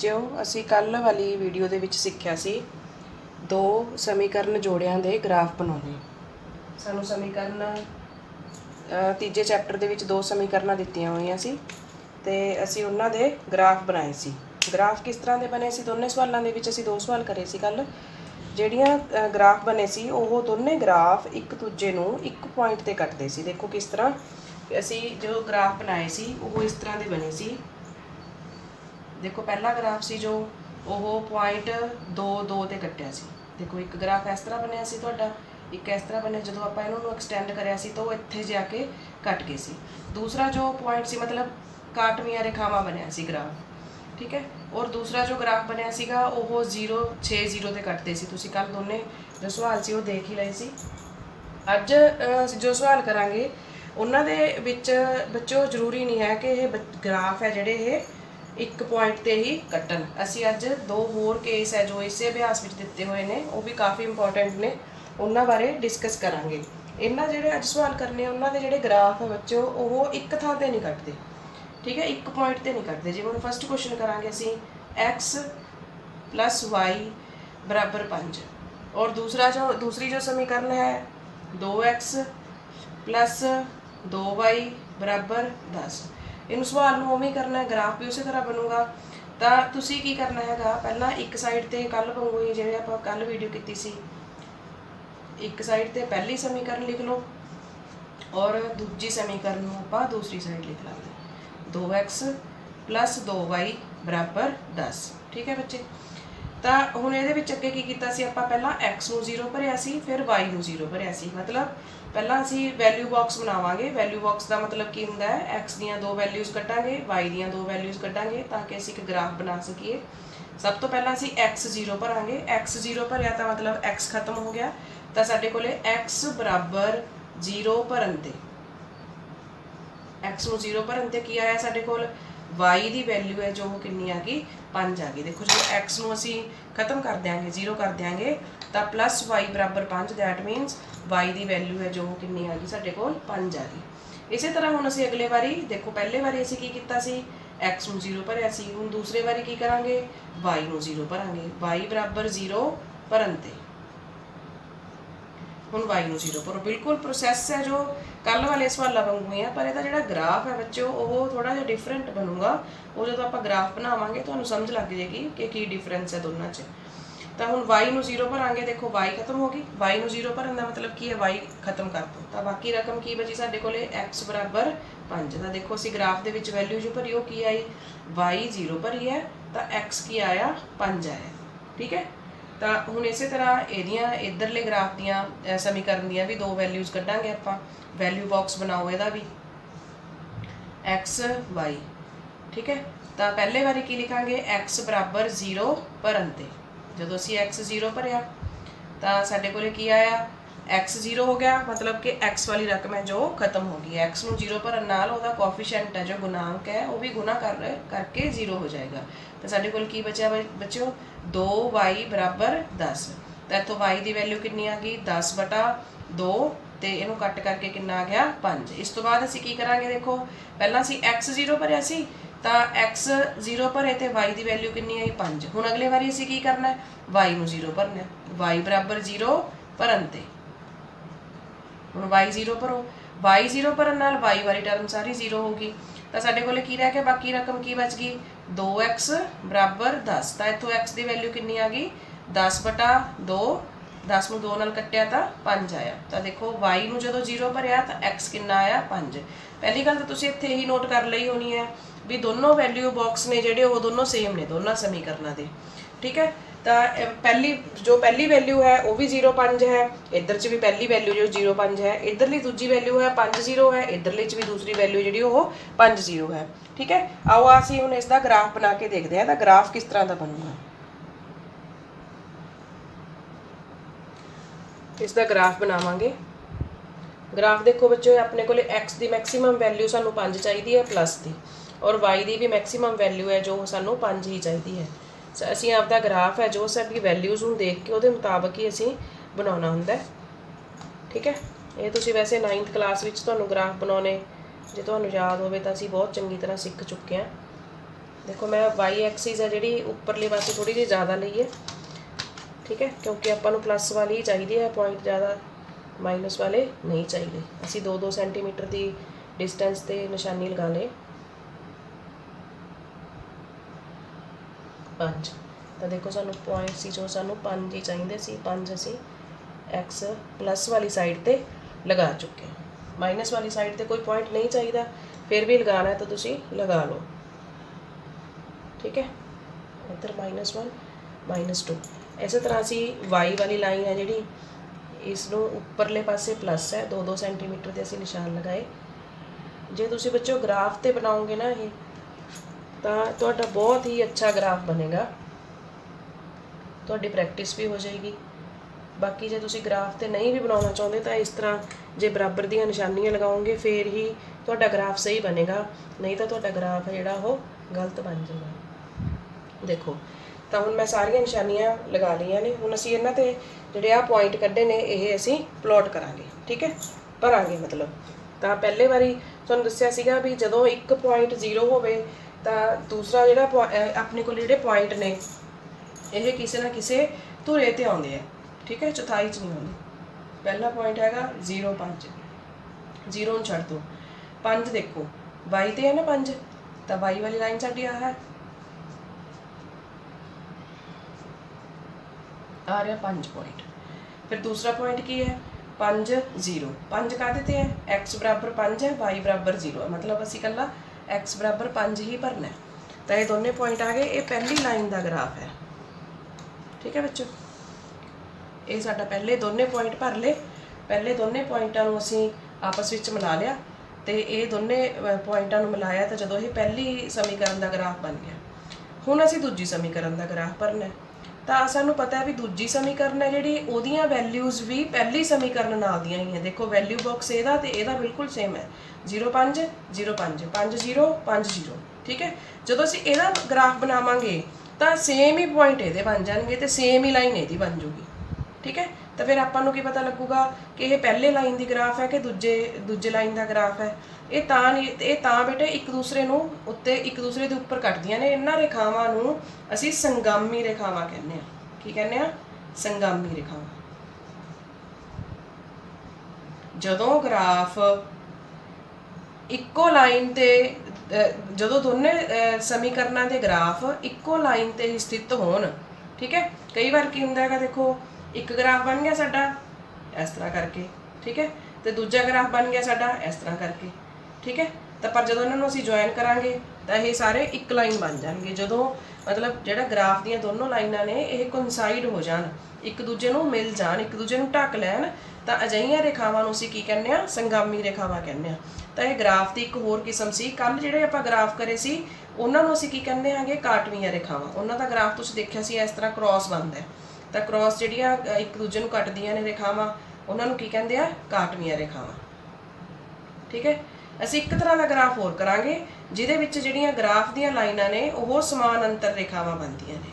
बच्चों असी कल वाली वीडियो दे विच सिक्ख्या सी दो समीकरण जोड़ियां दे ग्राफ बनाने। सानू समीकरण तीजे चैप्टर दे विच दो समीकरण दित्तियां होईयां सी ते असी उन्हां दे ग्राफ बनाए सी। ग्राफ किस तरह के बने सी दोनों सवालों के विच असी दो सवाल करे सी कल। ਜਿਹੜੀਆਂ ग्राफ बने सी ਉਹ ਦੋਨੇ ग्राफ एक दूजे ਨੂੰ एक पॉइंट ते ਕੱਟਦੇ सी। देखो किस तरह कि असी जो ग्राफ बनाए सी वो इस तरह के बने सी। देखो पहला ग्राफ सी जो वो पॉइंट 2 ते कट्टिया सी। देखो एक ग्राफ इस तरह बनया सी तुहाडा, एक इस तरह बनया जो आप इन्हों एक्सटेंड कराया सी तो इत्थे जाके कट गए सी। दूसरा जो पॉइंट सी मतलब काटवियां रेखावां बनया सी ग्राफ, ठीक है। और दूसरा जो ग्राफ बनया सीगा वो 0 6 0 ते कटते सी। तुसीं कल दोने जो सवाल सी वो देख ही लए सी। अज जो सवाल करांगे उन्हां दे विच बच्चों जरूरी नहीं है कि ये ग्राफ है जिहड़े ये एक पॉइंट ते ही कट्टन। असी अज दो होर केस है जो इसे अभ्यास विच दिते हुए ने वो भी काफ़ी इंपॉर्टेंट ने, उन्हां बारे डिस्कस करांगे। इन्हां जिहड़े अज सवाल करने उन्हां दे जिहड़े ग्राफ है बच्चों वो एक थां ते नहीं कटदे, ठीक है, एक पॉइंट ते नहीं कटदे। जिवें हुण फस्ट क्वेश्चन करांगे असी x + y = 5 और दूसरी जो समीकरण है 2x + 2y = 10। इन सवाल में उवें करना है, ग्राफ भी उस तरह बनूगा। तो तुसी की करना है पहला एक साइड ते कल वांगू ही जिवें आपां कल वीडियो कीती सी, एक साइड ते पहली समीकरण लिख लो और दूजी समीकरण नूं आपां दूसरी साइड लिख लांगे। 2x + 2y = 10, ठीक है बच्चे। तो हुण इहदे विच अगे की कीता सी आपां पहला x नूं 0 भरिया सी फिर y नूं 0 भरिया सी। मतलब पहला असी वैल्यू बॉक्स बनावांगे। वैल्यू बॉक्स का मतलब की हुंदा है x दीयां दो वैल्यूज़ कट्टांगे y दीयां दो वैल्यूज़ कट्टांगे ताकि असी एक ग्राफ बना सकीए। सब तो पहला असी x 0 भरांगे। x 0 भरिया तो मतलब x खत्म हो गया। तो साडे कोले x = 0 भरन ते x नूं 0 भरन ते की आया साडे कोल y की वैल्यू है जो कितनी आ गई 5 आ गई। देखो जो x नूं असी खत्म कर देंगे 0 कर देंगे तो +y = 5 दैट मीनस y की वैल्यू है जो कितनी आ गई साडे कोल 5 आ गई। इस तरह हुण असी अगले बारी देखो पहले बारी असी की कीता सी x नूं 0 भरिया सी, हुण दूसरे बारी की करांगे y नूं 0 भरांगे। y = 0 भरन ते हुण y नूं 0 भरो। बिल्कुल प्रोसैस है जो कल वाले सवालों वांगू ही है, पर इसका जो ग्राफ है बच्चों वो थोड़ा जिहा डिफरेंट बनूगा। वो जो आप ग्राफ बनावांगे तो समझ लग जाएगी कि की डिफरेंस है दोनों च। तो हुण y नूं 0 भरांगे, देखो y खत्म हो गई। y नूं 0 भरन का मतलब की है y खत्म कर दो। तो बाकी रकम की बची साडे कोले x = 5। तो देखो असी ग्राफ दे विच वैल्यू जो भरी वो की आई y 0 भरी है तो x की आया 5 आया, ठीक है। तो हुण इस तरह इहदियां इधरले ग्राफ दियां समीकरण दियां भी दो वैल्यूज़ कड्डांगे आपां। वैल्यू बॉक्स बनाओ इहदा भी x y, ठीक है। तो पहले बारी की लिखांगे x = 0 भरन ते जो असी x 0 भरिया तो साडे कोले की आया x 0 हो गया, मतलब कि x वाली रकम है जो खत्म हो गई। x नूं 0 भरन नाल उहदा कोएफिशिएंट है जो गुणांक है वो भी गुना करके 0 हो जाएगा। तो साडे कोल की बचा बच्चों 2y = 10। तो इत्थों y की वैल्यू कितनी आ गई 10/2 तो इनू कट करके कितना आ गया 5। इस तो बाद असी की करांगे देखो पहला असी x 0 भरिया सी तो x 0 भरे तो y की वैल्यू कितनी आई 5। हुण अगले बारी असी की करना है y नूं 0 भरना है। y = 0 भरन ते हुण y 0 भरो। y 0 भरन नाल y वाली टर्म सारी 0 होगी। तो साडे कोले की रह गया बाकी रकम की बच गई 2x = 10। तो इत्थों x की वैल्यू कितनी आ गई 10/2। 10 नूं 2 नाल कट्टिया तो 5 आया। तो देखो y नूं जदों 0 भरिया तो x कितना आया 5। पहली गल तो तुसीं इत्थे ही नोट कर लई होनी है भी दोनों वैल्यू बॉक्स ने जिहड़े वो दोनों सेम ने दोनों समीकरणों के, ठीक है। तो पहली वैल्यू है वो भी 0 5 है, इधर च भी पहली वैल्यू जो 0 5 है, इधरली दूजी वैल्यू है 5 0 है, इधरली च भी दूसरी वैल्यू जी वो 5 0 है, ठीक है। आओ असीं हुण इसका ग्राफ बना के देखते हैं तो ग्राफ किस तरह का बनूगा। इसका ग्राफ बनावांगे। ग्राफ देखो बच्चों अपने को x की मैक्सीमम वैल्यू सानू 5 चाहिए है प्लस की, और y की भी मैक्सीमम वैल्यू है जो सानू 5 ही चाहिए है। असी आपका ग्राफ है जो साडी वैल्यूज़ नूं देख के उहदे मुताबिक ही असी बनाउणा हुंदा है, ठीक है। ये तुसीं वैसे 9th क्लास विच तुहानूं ग्राफ बनाने जे तुहानूं याद होवे तां असी बहुत चंगी तरह सीख चुके हैं। देखो मैं वाई एक्सिस है जी उपरले पासे थोड़ी जी ज़्यादा ली है, ठीक है, क्योंकि आपां नूं प्लस वाली ही चाहिए है, पॉइंट ज़्यादा माइनस वाले नहीं चाहिए। असी 2-2 सेंटीमीटर की डिस्टेंस ते निशानी लगा ले 5। तो देखो सानू पॉइंट सी जो सानू 5 ही चाहिए सी, 5 असी एक्स प्लस वाली साइड ते लगा चुके हैं। माइनस वाली साइड ते कोई पॉइंट नहीं चाहिए, फिर भी लगाना है तो तुसी लगा लो, ठीक है। इधर -1 -2 इस तरह असी वाई वाली लाइन है जी, इसनों उपरले पासे प्लस है 2-2 सेंटीमीटर के असी निशान लगाए। जे तुसी बच्चों ग्राफ ते बनाओगे ना ये तो बहुत ही अच्छा ग्राफ बनेगा, तो प्रैक्टिस भी हो जाएगी। बाकी जे तुसी ग्राफ ते नहीं भी बनाना चाहते तो इस तरह जे बराबर दियां निशानियां लगाओगे फिर ही तो ग्राफ सही बनेगा, नहीं तो ग्राफ है जोड़ा वो गलत बन जाएगा। देखो तो हुण मैं सारिया निशानियां लगा लिया ने, हुण असीं इन्हां ते जिहड़े आ पॉइंट कड्ढे ने ये असीं प्लॉट करांगे, ठीक है, भरांगे। मतलब तो पहले बारी तुहानूं दस्सिया सीगा भी जदों एक पॉइंट 0 होवे तो दूसरा जिहड़ा अपने कोल जिहड़े पॉइंट ने ये किसी ना किसी धुरे ते आउंदे है, ठीक है, चौथाई च नहीं आउंदे। पहला पॉइंट हैगा 0 5, 0 नूं छड्ड दो, 5 देखो वाई ते है ना 5, तो वाई वाली लाइन साडी आ है आ रहा 5 पॉइंट। फिर दूसरा पॉइंट की है 5 0, 5 काहदे ते है एक्स बराबर 5 है, वाई बराबर 0 है, मतलब असी कल्ला एक्स बराबर 5 ही भरना है। तो ये दोनों पॉइंट आ गए, ये पहली लाइन का ग्राफ है, ठीक है बच्चों। ये साडा पहले दोनों पॉइंट भर ले, पहले दोनों पॉइंटां नूं असीं आपस विच मिला लिया, तो ये दोनों पॉइंटां नूं मिलाया तो जदों ये पहली समीकरण का ग्राफ बन गया। हुण असीं दूजी समीकरण का ग्राफ भरना है। तो सानू पता है भी दूजी समीकरण है जी उहदियां वैल्यूज़ भी पहली समीकरण नाल दियां ही है। देखो वैल्यू बॉक्स एदा ते एदा बिल्कुल सेम है, 0 5 0 5 5 0 5 0, ठीक है। जदों असीं एदा ग्राफ बनावांगे तो सेम ही पॉइंट एदे बन जाणगे ते सेम ही लाइन एदी बन जूगी, ठीक है। तो फिर आपां नूं की पता लगूगा कि यह पहले लाइन की ग्राफ है कि दूजे लाइन का ग्राफ है। ये तां बेटे एक दूसरे नूं उत्ते एक दूसरे के उपर कटदियां ने। इन्हां रेखावां नूं असीं संगामी रेखावां कहने आ। की कहने आ? संगामी रेखावां। जदों ग्राफ इक्को लाइन ते जदों दोनों समीकरणों के ग्राफ इक्को लाइन ते ही स्थित होण, ठीक है। कई बार की हुंदा है, देखो एक ग्राफ बन गया साडा इस तरह करके, ठीक है, तो दूजा ग्राफ बन गया साडा इस तरह करके, ठीक है। तो पर जदों इन्हां नूं असीं ज्वाइन करांगे तो ये सारे एक लाइन बन जाएंगे। जदों मतलब जिहड़ा ग्राफ दीयां दोनों लाइनां ने ये कोइंसाइड हो जाण, एक दूजे नूं मिल जाण, एक दूजे नूं ढक लैण, तो अजिहियां रेखावां नूं असीं की कहने आ? संगामी रेखावां कहने आ। तो यह ग्राफ की एक होर किस्म सी। कल जिहड़े आपां ग्राफ करे सी उन्हां नूं असीं की कहने आगे? काटवीआं रेखावां। उन्हां दा ग्राफ तुसीं देखिआ सी इस तरह क्रॉस बनदा है, तो क्रॉस जिहड़ियां एक दूजे नूं कटदियां ने रेखावां उन्हां नूं की कहंदे आ? काटवीआं रेखावां, ठीक है। असीं एक तरह का ग्राफ होर करांगे जिहदे विच जिहड़ियां ग्राफ दीयां लाइनां ने ओह समानांतर रेखावां बनदियां ने,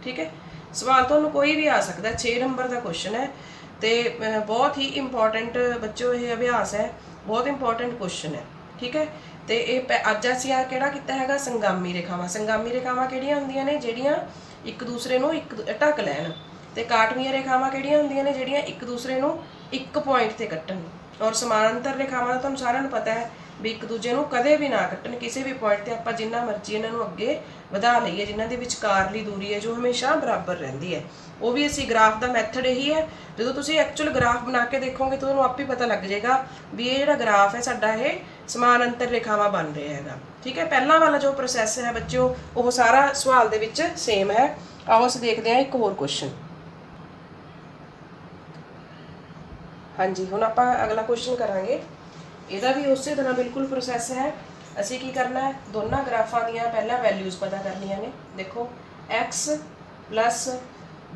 ठीक है। सवाल तुहानूं कोई भी आ सकदा है, 6 नंबर का क्वेश्चन है, तो बहुत ही इंपॉर्टेंट बच्चों ये अभ्यास है, बहुत इंपॉर्टेंट क्वेश्चन है, ठीक है। तो ये अज असीं आ किहड़ा कीता हैगा? संगामी रेखावां। संगामी रेखावां किहड़ियां हुंदियां ने? जिहड़ियां एक दूसरे नूं एक ढक लैण। ते काटवीआं रेखावां किहड़ियां हुंदियां ने? जिहड़ियां एक दूसरे नूं एक पॉइंट ते कट्टण। और समानांतर रेखावां दा तुहानूं सारिਆਂ ਨੂੰ पता है भी एक दूजे नूं कदे भी ना कट्टण, किसी भी पॉइंट ते आपां जिन्ना मर्जी इन्हां नूं अगे वधा लईए, जिन्हां दे विचकारली दूरी है जो हमेशा बराबर रहिंदी है। वो भी असीं ग्राफ का मैथड यही है। जो तुसीं एक्चुअल ग्राफ बना के देखोगे तो तुहानूं आपे पता लग जाएगा भी ये जिहड़ा ग्राफ है साडा ये समानांतर रेखावां बन रहा हैगा, ठीक है। पहला वाला जो प्रोसैस है बच्चों वो सारा सवाल दे विच सेम है। आओ असीं देखते हैं एक होर क्वेश्चन। हाँ जी, हुण आपां अगला क्वेश्चन करांगे। इहदा भी उस तरह बिल्कुल प्रोसैस है। असीं की करना है? दोनों ग्राफां दीयां पहला वैल्यूज़ पता करनियां ने। देखो x प्लस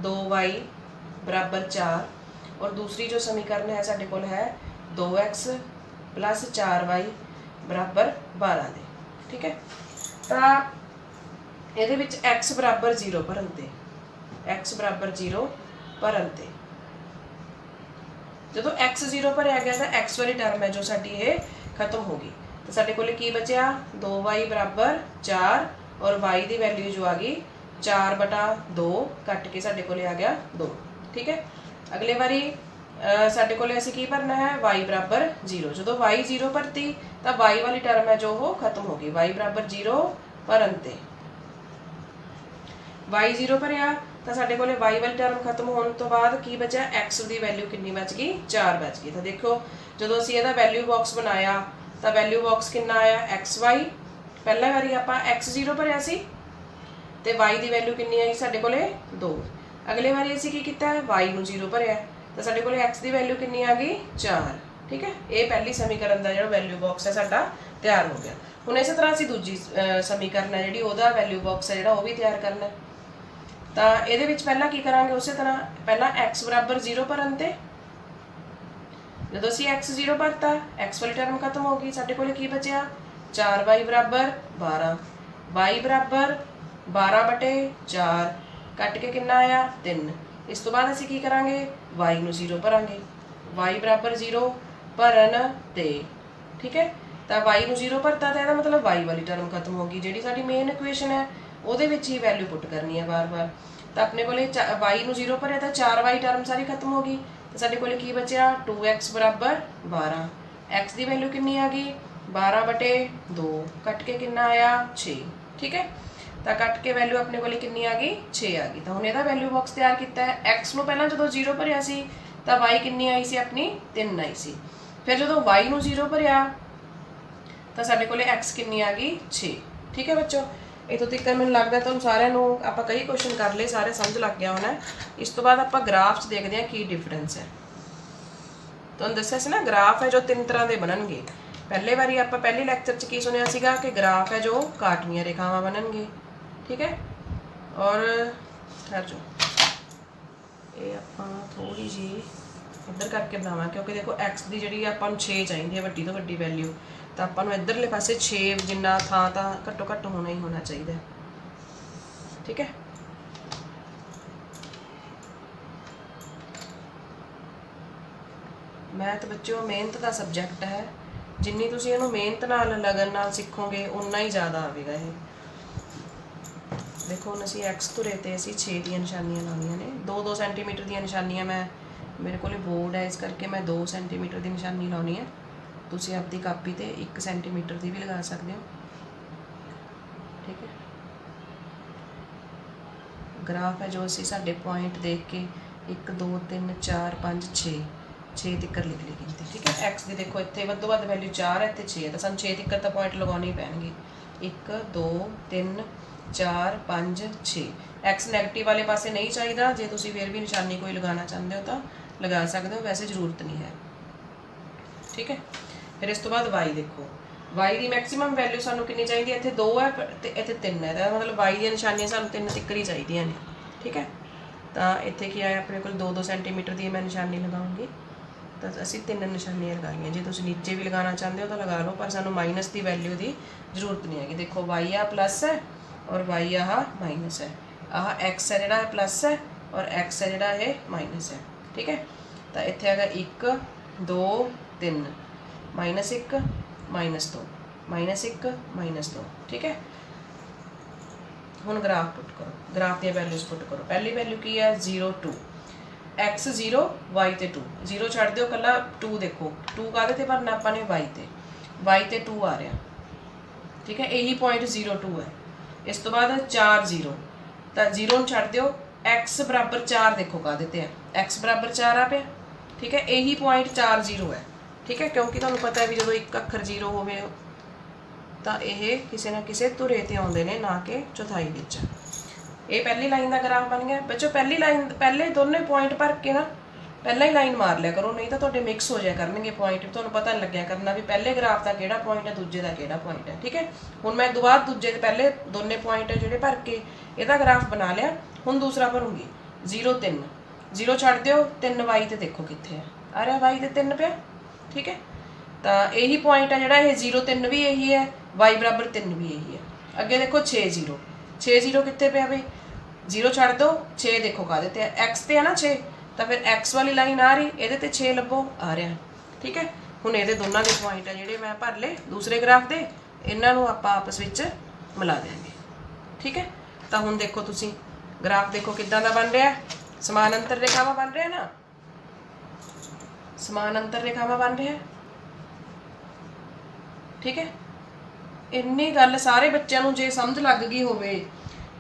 2y बराबर 4 और दूसरी जो समीकरण है साडे कोल है 2x प्लस 4y बराबर 12 दे, ठीक है। तो इहदे विच x बराबर 0 भरन ते, x बराबर 0 भरन ते जो x 0 भरिया गया तो x वाली टर्म है जो साडी ये खत्म हो गई। तो साडे कोल की बचिया? 2y बराबर 4 और y की वैल्यू जो आ गई 4/2 कट के साडे कोले आ गया 2। ठीक है, अगले बारी साडे कोले असीं की भरना है y बराबर 0। जो y 0 भरती तो y वाली टर्म है जो वो खत्म हो गई। y बराबर 0 भरन ते y 0 भरिया तो साडे कोले y वाली टर्म खत्म होने तो बाद की बचा x की वैल्यू कितनी बच गई 4 बच गई। तो देखो जो असीं इहदा वैल्यू बॉक्स बनाया तो वैल्यू बॉक्स कितना आया xy। पहला बारी आपां x 0 भरिया सी ते y की वैल्यू कितनी आई साडे कोले 2। अगले बारी असीं की कीता y नूं 0 भरिया तो साडे कोले x की वैल्यू कितनी आ गई 4। ठीक है, ये पहली समीकरण का जो वैल्यू बॉक्स है साडा तैयार हो गया। हुण इस तरह असीं दूजी समीकरण है जिहड़ी ओहदा वैल्यू बॉक्स है जिहड़ा वो भी तैयार करना है। तो इहदे विच पहला की करांगे उस तरह पहला x बराबर 0 भरन ते जदों असीं x 0 भरता x वाली टर्म खत्म हो गई। साडे कोले की बचिया 4y बराबर 12 y बराबर 12/4 कट के कितना आया 3। इस तो बाद असीं की करांगे y नूं 0 भरांगे y बराबर 0 भरन ते। ठीक है, तो y नूं 0 भरता तो इसदा मतलब y वाली टर्म खत्म हो गई जिहड़ी साडी मेन इक्वेशन है ਉਹਦੇ ਵਿੱਚ ही वैल्यू पुट करनी है बार बार। तो अपने को y नूं 0 भरिया तो 4y टर्म सारी खत्म हो गई तो साडे कोले की बचिया 2x बराबर 12 x की वैल्यू कितनी आ गई 12/2 कट के कितना आया 6। ठीक है, तो कट के वैल्यू अपने को कितनी आ गई 6 आ गई। तो हुण इहदा वैल्यू बॉक्स तैयार किया है। x नूं पहलां जदों 0 भरिया सी तो y कितनी आई सी अपनी 3 आई सी। फिर जदों y नूं 0 भरिया तो साडे कोले x कितनी आ गई 6। ठीक है बच्चों, इतों तक मैंने लगता तुहानूं सारिਆਂ ਨੂੰ ਆਪਾਂ कई क्वेश्चन कर ले सारे समझ लग गया होना। इस तो बाद ਆਪਾਂ ग्राफ च देखते हैं की डिफरेंस है। तुहानूं दस्सिया सी ना ग्राफ है जो 3 तरह के बनणगे। पहले बारी आपां पहले लैक्चर च की सुनिया सीगा कि ग्राफ है जो काटवीआं रेखावां बनणगे। ठीक है, और ठहर जो ये आपां थोड़ी जी इधर करके बनावां क्योंकि देखो x की जिहड़ी आपां नूं 6 चाहिदी है वड्डी तो वड्डी वैल्यू तो आपां नूं इधरले पासे 6 जिन्ना थां तां घट्टो घट्ट होना ही होना चाहिए। ठीक है, मैथ बच्चों मेहनत का सबजैक्ट है। जिन्नी तुसीं इहनूं मेहनत नाल लगन नाल सीखोगे उन्ना ही ज़्यादा आवेगा ये। देखो हुण असीं x तुरे ते असीं 6 दी निशानियां लाउणीਆਂ ने 2-2 सेंटीमीटर दी निशानियां मैं मेरे को बोर्ड है इस करके मैं 2 सेंटीमीटर की निशानी लाउणी है। तुसीं अपनी कापी ते 1 सेंटीमीटर की भी लगा सकते हो। ठीक है, ग्राफ है जो असीं साडे पॉइंट देख के 1 2 3 4 5 6 तिक्कर लिख ली गिनती। ठीक है, एक्स की देखो इतने वधो वध वैल्यू 4 है तो 6 तो सानूं 6 तिक्कर तो पॉइंट लगाने ही पैणगे 1 2 3 4 5 6। एक्स नैगेटिव वाले पासे नहीं चाहिए, जे तुसीं फिर भी निशानी कोई लगाना चाहते हो तो लगा सकते हो, वैसे जरूरत नहीं है। ठीक है, फिर इस तो बाद वाई देखो वाई की मैक्सीमम वैल्यू सानूं कितनी चाहिए इत्थे 2 है तो इत्थे 3 है तो मतलब वाई दी निशानियां सानूं 3 तिक्कर ही चाहिए ने। ठीक है, तो इत्थे की आया अपने को 2-2 सेंटीमीटर की मैं निशानी लगाऊंगी तो असीं 3 निशानियां लगाइयां। जे तुसीं नीचे भी लगाना चाहते हो तो लगा लो पर सानूं माइनस की वैल्यू की जरूरत नहीं हैगी। देखो वाई आ प्लस है और वाई आह माइनस है, आह एक्स है जिहड़ा प्लस है और एक्स है जिहड़ा ये माइनस है। ठीक है, तो इत्थे हैगा 1 2 3 -1 -2 -1 -2। ठीक है, हुण ग्राफ पुट करो, ग्राफ दी वैल्यूज पुट करो। पहली वैल्यू की है 0 2 x 0 y ते 2 0 छड्ड दिओ कल्ला 2 देखो 2 काहदे ते भरना आपां ने y ते 2 आ रहा। ठीक है, यही पॉइंट 0 2 है। इस तो बाद 4 0 तो 0 छड्ड दिओ x बराबर 4 देखो काहदे ते है x बराबर 4 आ पे। ठीक है, यही पॉइंट 4 0 है। ठीक है, क्योंकि तुहानूं पता है भी जो एक अखर 0 होवे तो यह किसी ना किसी धुरे ते आउंदे ने ना कि चौथाई विच। ये पहली लाइन का ग्राफ बन गया बच्चों। पहली लाइन पहले दोनों पॉइंट भर के ना पहला ही लाइन मार लिया करो, नहीं तो तुहाडे मिक्स हो जाया करनगे पॉइंट, तुहानूं पता नहीं लग्या करना भी पहले ग्राफ का किहड़ा पॉइंट है दूजे का किहड़ा पॉइंट है। ठीक है, हुण मैं दोबारा दूजे ते पहले दोनों पॉइंट जिहड़े भर के इहदा ग्राफ बना लिया। हुण दूसरा भरूंगी 0 3 0 छड्ड दिओ 3 वाई ते देखो कित्थे है आ रहा वाई ते 3 पे। ठीक है, तो यही पॉइंट है जिहड़ा ये 0 3 भी यही है y बराबर 3 भी यही है। अगे देखो 6 0 कित्थे पे भाई 0 छड्ड दो 6 देखो काहदे ते एक्स ते है ना 6 तो फिर एक्स वाली लाइन आ रही ये 6 लभो आ रहा। ठीक है, हुण ये दोनों के पॉइंट है जिहड़े मैं भर ले दूसरे ग्राफ के इन्हां नूं आपां आपस विच मिला देंगे। ठीक है। तो हुण देखो तुसी ग्राफ देखो किद्दां दा बन रहा, समानांतर रेखावां बन रहा ना, समानांतर रेखावां बन रहा, ठीक है। इन्नी गल सारे बच्चों नूं जे समझ लग गई होवे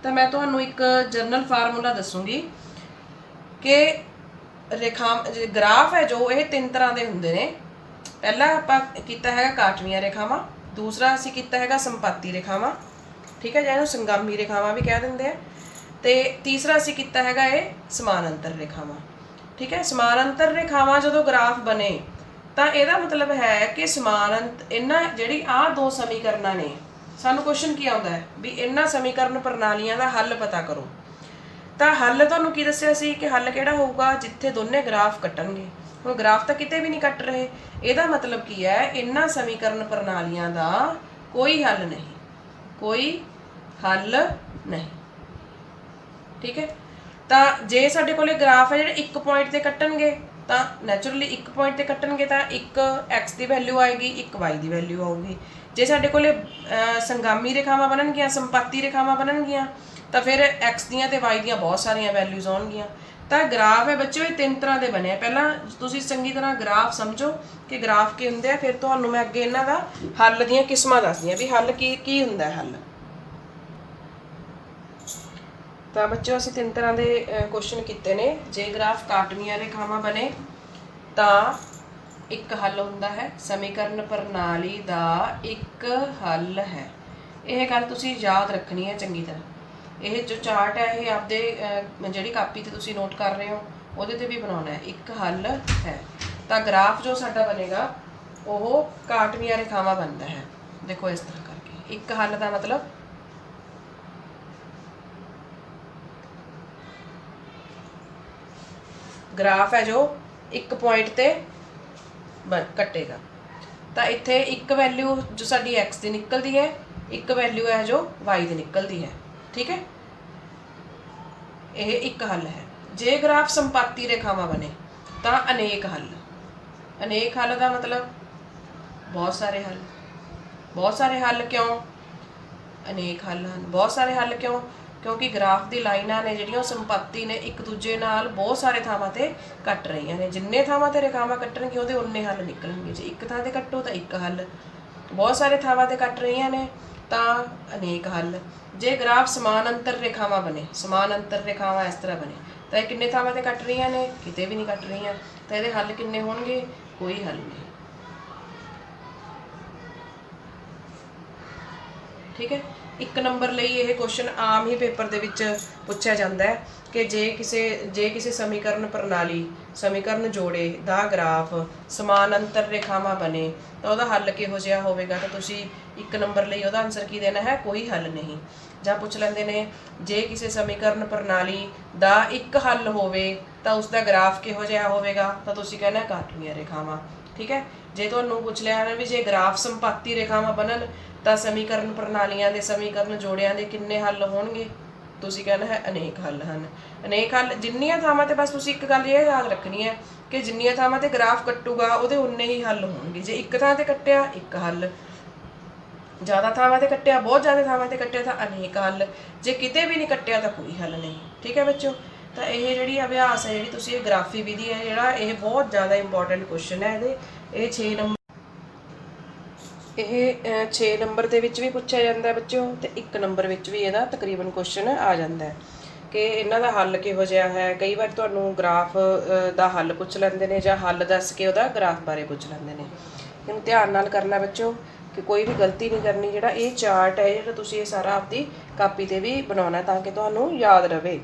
तो मैं तुहानूं एक जरनल फार्मूला दसूँगी कि रेखा ग्राफ है जो ये 3 तरह के हुंदे ने। पहला आपां कीता हैगा काटवीआं रेखावां, दूसरा असीं कीता हैगा संपाती रेखावां, ठीक है, जिहनूं संगामी रेखावां भी कह दिंदे आ, ते तीसरा असीं कीता हैगा ये समानांतर रेखावां, ठीक है। समानांतर रेखावां जदों ग्राफ बने तो यदा मतलब है कि समानांतर इन्हां जिहड़ी आ 2 समीकरणां ने, सानूं क्वेश्चन की आउंदा है भी इन्हां समीकरण प्रणालियां दा हल पता करो। तो हल तुहानूं की दस्सिया सी कि हल किहड़ा होऊगा जिथे दोने ग्राफ कट्टणगे। हुण ग्राफ तो किते भी नहीं कट रहे, इहदा मतलब की है इन्हां समीकरण प्रणालियां दा कोई हल नहीं, कोई हल नहीं, ठीक है। तो जे साडे कोले ग्राफ है जिहड़े एक पॉइंट ते कट्टणगे तो नैचुरली एक पॉइंट ते कट्टणगे तो एक एक्स की वैल्यू आएगी, एक वाई की वैल्यू आऊगी। जे साडे कोले संगामी रेखावां बननगियां, संपाती रेखावां बननगियां तो फिर एक्स दियां ते वाई दियां बहुत सारियां वैल्यूज आउणगियां। तो ग्राफ है बच्चों ये 3 तरह के बने। पहला तुसीं चंगी तरह ग्राफ समझो कि ग्राफ की हुंदे आ, फिर तुहानूं मैं अगे इन्हां दा हल दियां किस्मां दसदी भी हल की हुंदा है हल। तो बच्चों असीं 3 तरह के क्वेश्चन किए ने। जे ग्राफ काटवीआं रेखावां बने तो एक हल हुंदा है, समीकरण प्रणाली का एक हल है। यह गल तुसीं याद रखनी है चंगी तरह। यह जो चार्ट है ये आपदे जिहड़ी कापी ते तुसीं नोट कर रहे हो उहदे ते भी बनाउणा है। एक हल है तो ग्राफ जो साडा बनेगा वो काटवीआं रेखावां बनता है। देखो इस तरह करके एक हल का मतलब ग्राफ है जो एक पॉइंट ते कटेगा। तो इत्थे एक वैल्यू जो साडी एक्स की निकलती है, एक वैल्यू है जो वाई की निकलती है, ठीक है। यह एक हल है। जे ग्राफ संपाती रेखावां बने तो अनेक हल। अनेक हल का मतलब बहुत सारे हल। बहुत सारे हल क्यों अनेक हल हैं? बहुत सारे हल क्यों? क्योंकि ग्राफ की लाइनां ने जिहड़ियां संपाती ने एक दूजे नाल बहुत सारे थावां ते कट रही ने। जिन्ने थावां ते रेखावां कट्टणगे उहदे उन्ने हल निकलणगे। जे एक थां ते कट्टो तो एक हल, बहुत सारे थावां ते कट रही ने तो अनेक हल। जे ग्राफ समानांतर रेखावां बने, समानांतर रेखावां इस तरह बने तो ये किन्ने थावां ते कट रही ने, किते भी नहीं कट रही, तो ये हल किन्ने होणगे? कोई हल नहीं, ठीक है। एक नंबर ਲਈ ਇਹ क्वेश्चन आम ही पेपर ਦੇ ਵਿੱਚ ਪੁੱਛਿਆ ਜਾਂਦਾ ਹੈ कि जे किसी समीकरण प्रणाली समीकरण जोड़े ਦਾ ग्राफ समानांतर रेखावां बने तो ਉਹਦਾ हल ਕਿਹੋ ਜਿਹਾ ਹੋਵੇਗਾ। तो ਤੁਸੀਂ एक नंबर ਲਈ ਉਹਦਾ आंसर की देना है? कोई हल नहीं। ਜਾਂ ਪੁੱਛ ਲੈਂਦੇ ਨੇ ਜੇ ਕਿਸੇ समीकरण प्रणाली ਦਾ ਇੱਕ हल ਹੋਵੇ ਤਾਂ ਉਸ ਦਾ ग्राफ ਕਿਹੋ ਜਿਹਾ ਹੋਵੇਗਾ, ਤਾਂ ਤੁਸੀਂ ਕਹਿਣਾ ਕਾਟਵੀਆਂ ਰੇਖਾਵਾਂ, ठीक है। ਜੇ ਤੁਹਾਨੂੰ ਪੁੱਛ ਲਿਆ ਨਾ ਵੀ ਜੇ ग्राफ संपाती रेखावां बनन तो समीकरण प्रणालियां दे समीकरण जोड़ियां दे किन्ने हल होणगे, तुसीं कहना है अनेक हल हैं। अनेक हल जिन्नियां थावां ते बस तुसीं एक गल ये याद रखनी है कि जिन्नियां थावां ते ग्राफ कट्टूगा उहदे उन्ने ही हल होणगे। जे एक थां ते कट्टिया एक हल, ज़्यादा थावां ते कट्टिया बहुत ज़्यादा थावां ते कट्टिया तो अनेक हल, जे किते भी नहीं कट्टिया तो कोई हल नहीं, ठीक है बच्चों। तो यह जिहड़ी अभ्यास है जिहड़ी तुसीं ग्राफी विधि है जिहड़ा यह बहुत ज़्यादा इंपॉर्टेंट क्वेश्चन है। ये 6 नंबर ਇਹ 6 ਨੰਬਰ ਦੇ ਵਿੱਚ ਵੀ ਪੁੱਛਿਆ ਜਾਂਦਾ ਬੱਚਿਓ ਤੇ 1 ਨੰਬਰ ਵਿੱਚ ਵੀ ਇਹਦਾ ਤਕਰੀਬਨ ਕੁਐਸਚਨ ਆ ਜਾਂਦਾ ਹੈ ਕਿ ਇਹਨਾਂ ਦਾ ਹੱਲ ਕਿਹੋ ਜਿਹਾ ਹੈ। ਕਈ ਵਾਰ ਤੁਹਾਨੂੰ ਗ੍ਰਾਫ ਦਾ ਹੱਲ ਪੁੱਛ ਲੈਂਦੇ ਨੇ ਜਾਂ ਹੱਲ ਦੱਸ ਕੇ ਉਹਦਾ ਗ੍ਰਾਫ ਬਾਰੇ ਪੁੱਛ ਲੈਂਦੇ ਨੇ। ਇਹਨੂੰ ਧਿਆਨ ਨਾਲ ਕਰਨਾ ਬੱਚਿਓ ਕਿ ਕੋਈ ਵੀ ਗਲਤੀ ਨਹੀਂ ਕਰਨੀ। ਜਿਹੜਾ ਇਹ ਚਾਰਟ ਹੈ ਜਿਹੜਾ ਤੁਸੀਂ ਇਹ ਸਾਰਾ ਆਪਦੀ ਕਾਪੀ ਤੇ ਵੀ ਬਣਾਉਣਾ ਤਾਂ ਕਿ ਤੁਹਾਨੂੰ ਯਾਦ ਰਵੇ।